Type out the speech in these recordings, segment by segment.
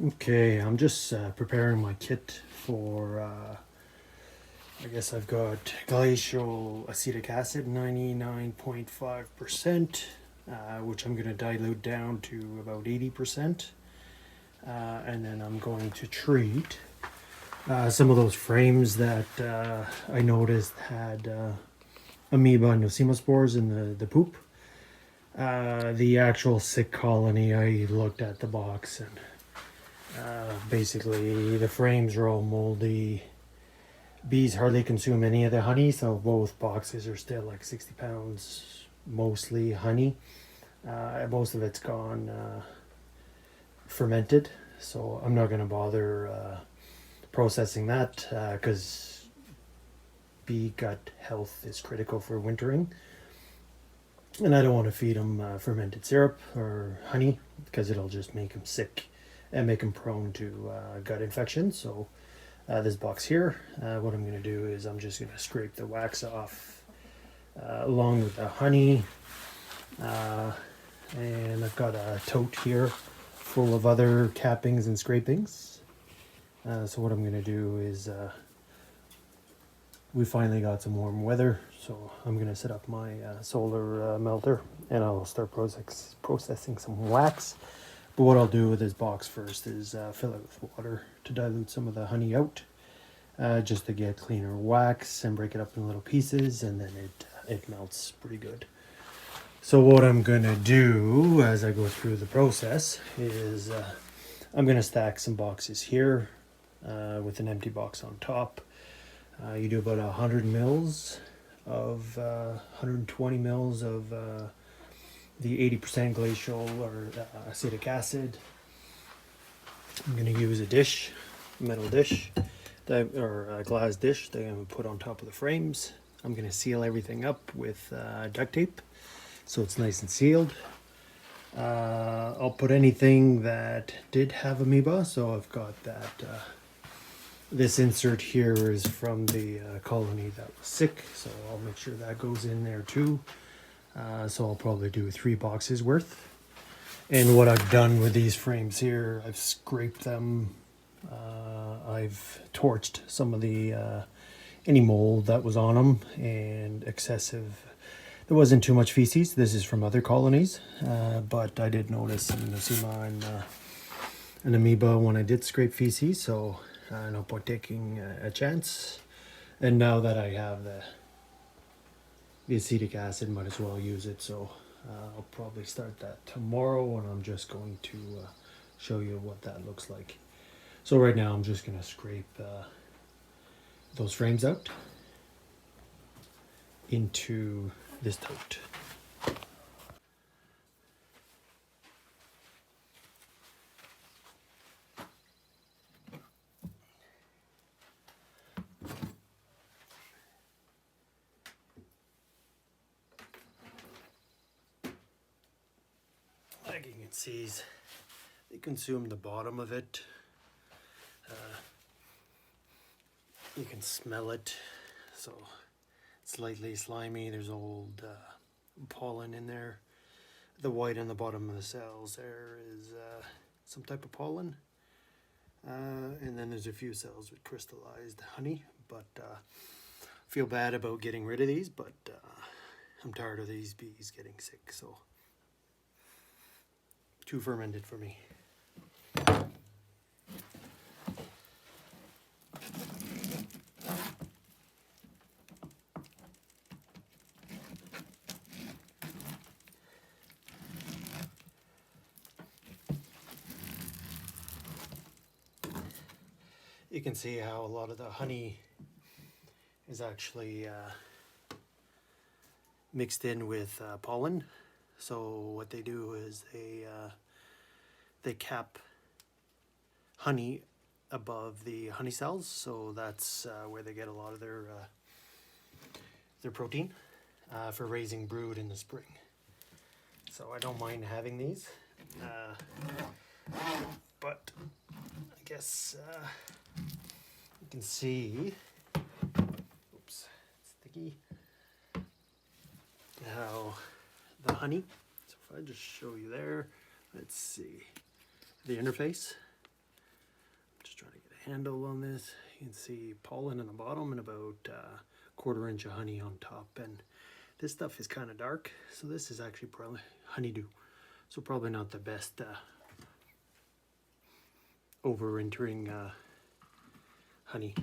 Okay, I'm just preparing my kit for, I guess I've got glacial acetic acid, 99.5%, which I'm going to dilute down to about 80%. And then I'm going to treat some of those frames that I noticed had amoeba and nosema spores in the poop. The actual sick colony, I looked at the box and basically the frames are all moldy. Bees hardly consume any of the honey, so both boxes are still like 60 pounds, mostly honey. Most of it's gone fermented, so I'm not going to bother processing that because bee gut health is critical for wintering. And I don't want to feed them fermented syrup or honey because it'll just make them sick and make them prone to gut infection. So this box here, what I'm going to do is I'm just going to scrape the wax off along with the honey. And I've got a tote here full of other cappings and scrapings. So what I'm going to do is we finally got some warm weather, so I'm going to set up my solar melter and I'll start processing some wax. But what I'll do with this box first is fill it with water to dilute some of the honey out, just to get cleaner wax and break it up in little pieces, and then it melts pretty good. So what I'm gonna do as I go through the process is I'm gonna stack some boxes here with an empty box on top. You do about 100 mils of 120 mils of the 80% glacial or acetic acid. I'm going to use a dish, metal dish, or a glass dish that I'm going to put on top of the frames. I'm going to seal everything up with duct tape so it's nice and sealed. I'll put anything that did have amoeba, so I've got that. This insert here is from the colony that was sick, so I'll make sure that goes in there too. So I'll probably do 3 boxes worth. And what I've done with these frames here, I've scraped them. I've torched some of the any mold that was on them and excessive. There wasn't too much feces. This is from other colonies, but I did notice some Nosema and amoeba when I did scrape feces. So no point taking a chance. And now that I have the acetic acid, might as well use it. So I'll probably start that tomorrow, and I'm just going to show you what that looks like. So right now I'm just going to scrape those frames out into this tote. Like you can see, they consume the bottom of it. You can smell it, so it's slightly slimy. There's old pollen in there. The white on the bottom of the cells there is some type of pollen. And then there's a few cells with crystallized honey, but feel bad about getting rid of these, but I'm tired of these bees getting sick, so too fermented for me. You can see how a lot of the honey is actually mixed in with pollen. So what they do is they cap honey above the honey cells, so that's where they get a lot of their protein for raising brood in the spring. So I don't mind having these, but I guess you can see, oops, it's sticky, how the honey, so if I just show you there, let's see, the interface, handle on this. You can see pollen in the bottom and about a quarter inch of honey on top. And this stuff is kind of dark, so this is actually probably honeydew. So probably not the best overwintering honey.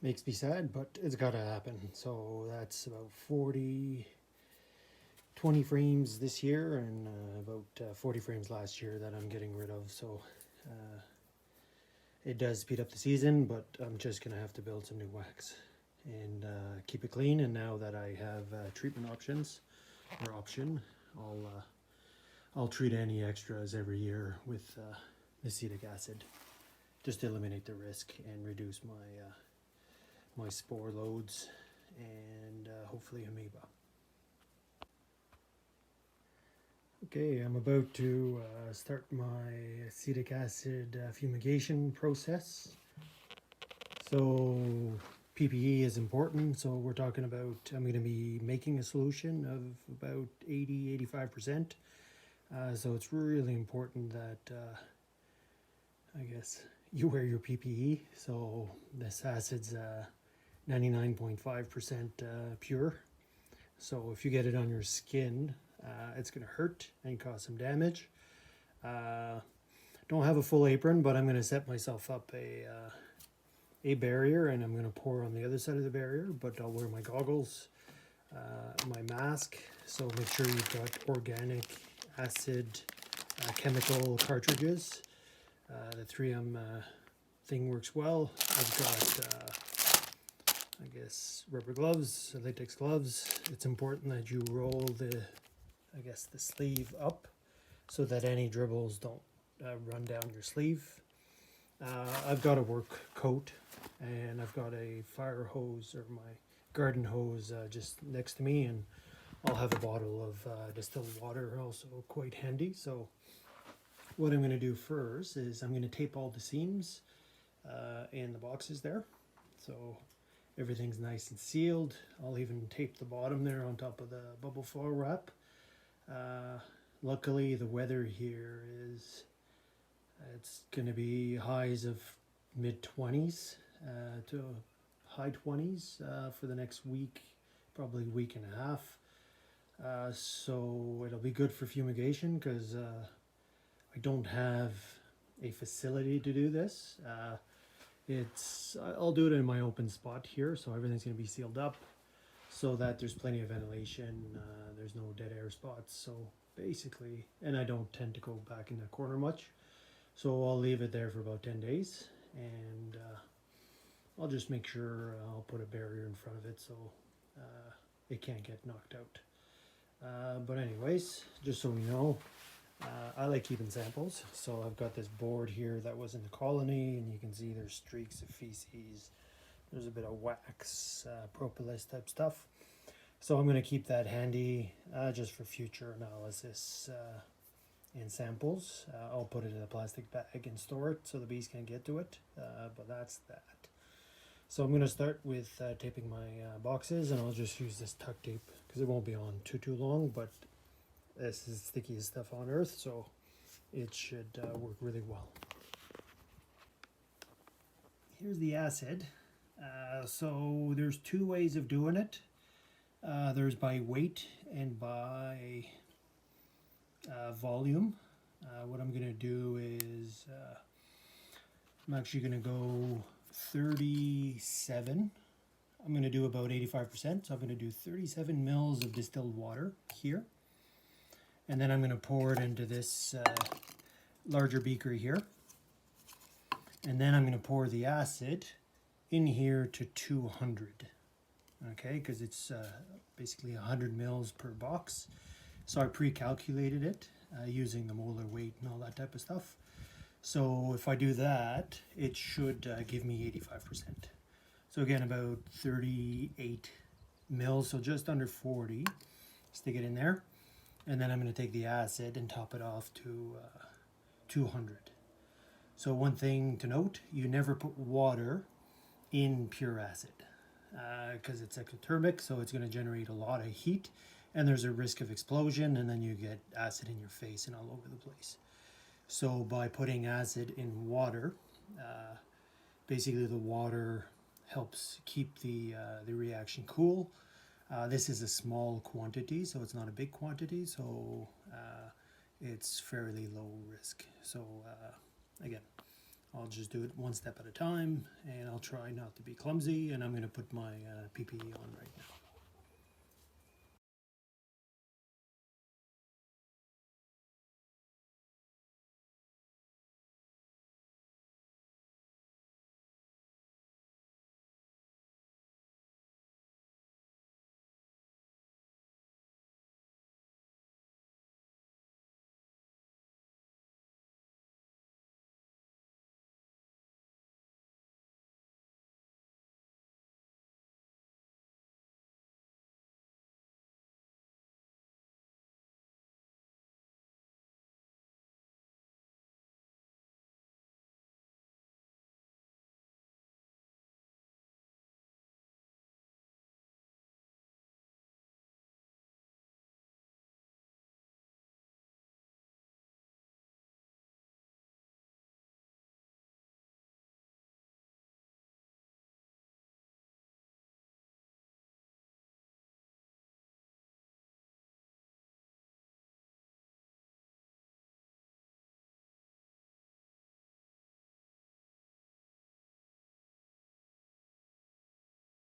Makes me sad, but it's got to happen. So that's about 20 frames this year and about 40 frames last year that I'm getting rid of. So it does speed up the season, but I'm just going to have to build some new wax and keep it clean. And now that I have treatment option, I'll treat any extras every year with acetic acid just to eliminate the risk and reduce my spore loads and hopefully amoeba. Okay, I'm about to start my acetic acid fumigation process. So PPE is important, so we're talking about, I'm going to be making a solution of about 80-85%. So it's really important that I guess you wear your PPE. So this acid's 99.5% pure. So if you get it on your skin, it's going to hurt and cause some damage. Don't have a full apron, but I'm going to set myself up a barrier, and I'm going to pour on the other side of the barrier, but I'll wear my goggles, my mask. So make sure you've got organic acid chemical cartridges. The 3M thing works well. I've got I guess rubber gloves, latex gloves. It's important that you roll the sleeve up so that any dribbles don't run down your sleeve. I've got a work coat and I've got a fire hose or my garden hose just next to me, and I'll have a bottle of distilled water also quite handy. So what I'm going to do first is I'm going to tape all the seams in the boxes there. So everything's nice and sealed. I'll even tape the bottom there on top of the bubble foil wrap. Luckily the weather here is, it's going to be highs of mid-20s to high 20s for the next week, probably week and a half. So it'll be good for fumigation because I don't have a facility to do this. I'll do it in my open spot here, so everything's going to be sealed up so that there's plenty of ventilation. There's no dead air spots. So basically, and I don't tend to go back in the corner much, so I'll leave it there for about 10 days, and I'll just make sure I'll put a barrier in front of it so it can't get knocked out. But anyways, just so we know, I like keeping samples. So I've got this board here that was in the colony, and you can see there's streaks of feces. There's a bit of wax, propolis type stuff. So I'm going to keep that handy just for future analysis and samples. I'll put it in a plastic bag and store it so the bees can't get to it. But that's that. So I'm going to start with taping my boxes, and I'll just use this tuck tape because it won't be on too long, but this is the stickiest stuff on earth, so it should work really well. Here's the acid. So there's two ways of doing it. There's by weight and by volume. What I'm going to do is I'm actually going to go 37. I'm going to do about 85%, so I'm going to do 37 mils of distilled water here. And then I'm going to pour it into this larger beaker here. And then I'm going to pour the acid in here to 200. Okay, because it's basically 100 mils per box. So I pre-calculated it using the molar weight and all that type of stuff. So if I do that, it should give me 85%. So again, about 38 mils, so just under 40. Stick it in there. And then I'm going to take the acid and top it off to 200. So one thing to note, you never put water in pure acid because it's exothermic, so it's going to generate a lot of heat, and there's a risk of explosion, and then you get acid in your face and all over the place. So by putting acid in water, basically the water helps keep the reaction cool. This is a small quantity, so it's not a big quantity, so it's fairly low risk. So again, I'll just do it one step at a time, and I'll try not to be clumsy, and I'm going to put my PPE on right now.